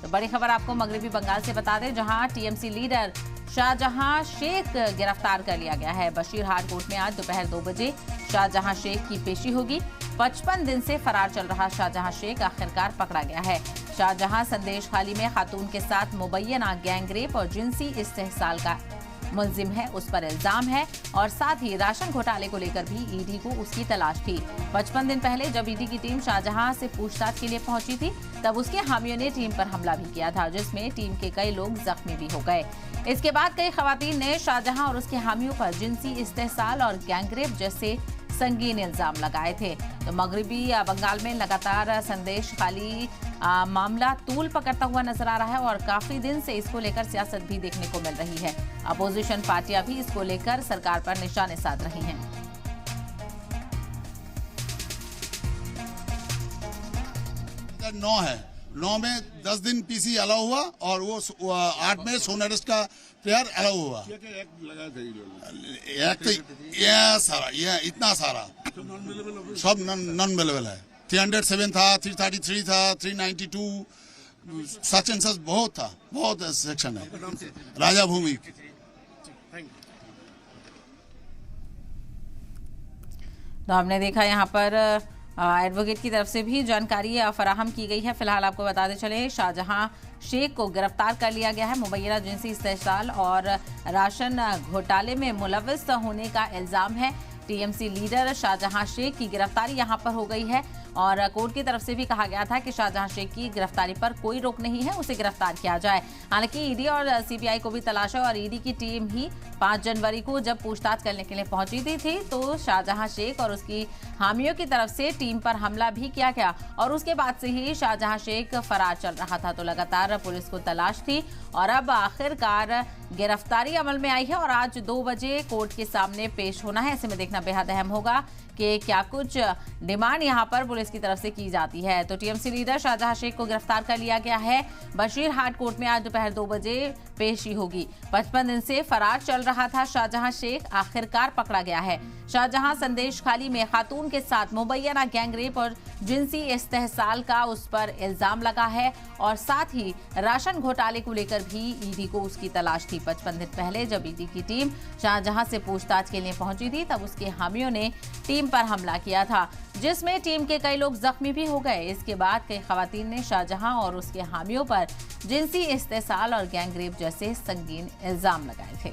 तो बड़ी खबर आपको मगरबी बंगाल से बता दें, जहां टीएमसी लीडर शाहजहां शेख गिरफ्तार कर लिया गया है। बशीरहाट कोर्ट में आज दोपहर 2 बजे शाहजहां शेख की पेशी होगी। 55 दिन से फरार चल रहा शाहजहां शेख आखिरकार पकड़ा गया है। शाहजहां संदेश खाली में खातून के साथ मुबैना गैंगरेप और जिनसी इस्तेहसाल का मुलजिम है, उस पर इल्जाम है और साथ ही राशन घोटाले को लेकर भी ईडी को उसकी तलाश थी। 55 दिन पहले जब ईडी की टीम शाहजहां से पूछताछ के लिए पहुंची थी, तब उसके हामियों ने टीम पर हमला भी किया था, जिसमें टीम के कई लोग जख्मी भी हो गए। इसके बाद कई खवातीन ने शाहजहां और उसके हामियों पर जिनसी इस्तेहसाल और गैंगरेप जैसे संगीन इल्जाम लगाए थे। तो मगरबी बंगाल में लगातार संदेश खाली मामला तूल पकड़ता हुआ नजर आ रहा है और काफी दिन से इसको लेकर सियासत भी देखने को मिल रही है। अपोजिशन पार्टियां भी इसको लेकर सरकार पर निशाने साध रही हैं। 9 है, 9 में 10 दिन पीसी अलाउ हुआ और वो 8 में सोन अरेस्ट का प्लेयर अलाउ हुआ। ये सारा, ये इतना सारा सब नॉन अवेलेबल है। 307 था, 333 था, 392 सच एंड सच बहुत था, बहुत सेक्शन है। राजा भूमि। तो हमने देखा यहाँ पर एडवोकेट की तरफ से भी जानकारी फराहम की गई है। फिलहाल आपको बताते चले, शाहजहां शेख को गिरफ्तार कर लिया गया है। मुबैना जिनसी इस्तेहसाल और राशन घोटाले में मुलव्वस होने का इल्जाम है। टीएमसी लीडर शाहजहां शेख की गिरफ्तारी यहां पर हो गई है और कोर्ट की तरफ से भी कहा गया था कि शाहजहां शेख की गिरफ्तारी पर कोई रोक नहीं है, उसे गिरफ्तार किया जाए। हालांकि ईडी और सीबीआई को भी तलाश है और ईडी की टीम ही 5 जनवरी को जब पूछताछ करने के लिए पहुंची थी तो शाहजहां शेख और उसकी हामियों की तरफ से टीम पर हमला भी किया गया और उसके बाद से ही शाहजहां शेख फरार चल रहा था। तो लगातार पुलिस को तलाश थी और अब आखिरकार गिरफ्तारी अमल में आई है और आज 2 बजे कोर्ट के सामने पेश होना है। ऐसे में देखना बेहद अहम होगा कि क्या कुछ डिमांड यहां पर पुलिस की तरफ से की जाती है। तो टीएमसी लीडर शाहजहां शेख को गिरफ्तार कर लिया गया है। बशीरहाट कोर्ट में आज दोपहर 2 बजे पेशी होगी। 55 दिन से फरार चल रहा था शाहजहां शेख, आखिरकार पकड़ा गया है। शाहजहां संदेश खाली में खातून के साथ मुबैना गैंगरेप और जिनसी इस्तेहसाल का उस पर इल्जाम लगा है और साथ ही राशन घोटाले को लेकर भी ईडी को उसकी तलाश थी। 55 दिन पहले जब ईडी की टीम शाहजहां से पूछताछ के लिए पहुंची थी, तब उसके हामियों ने टीम पर हमला किया था, जिसमें टीम के कई लोग जख्मी भी हो गए। इसके बाद कई खवातीन ने शाहजहां और उसके हामियों पर जिनसी इस्तेहसाल और गैंगरेप जैसे संगीन इल्जाम लगाए थे।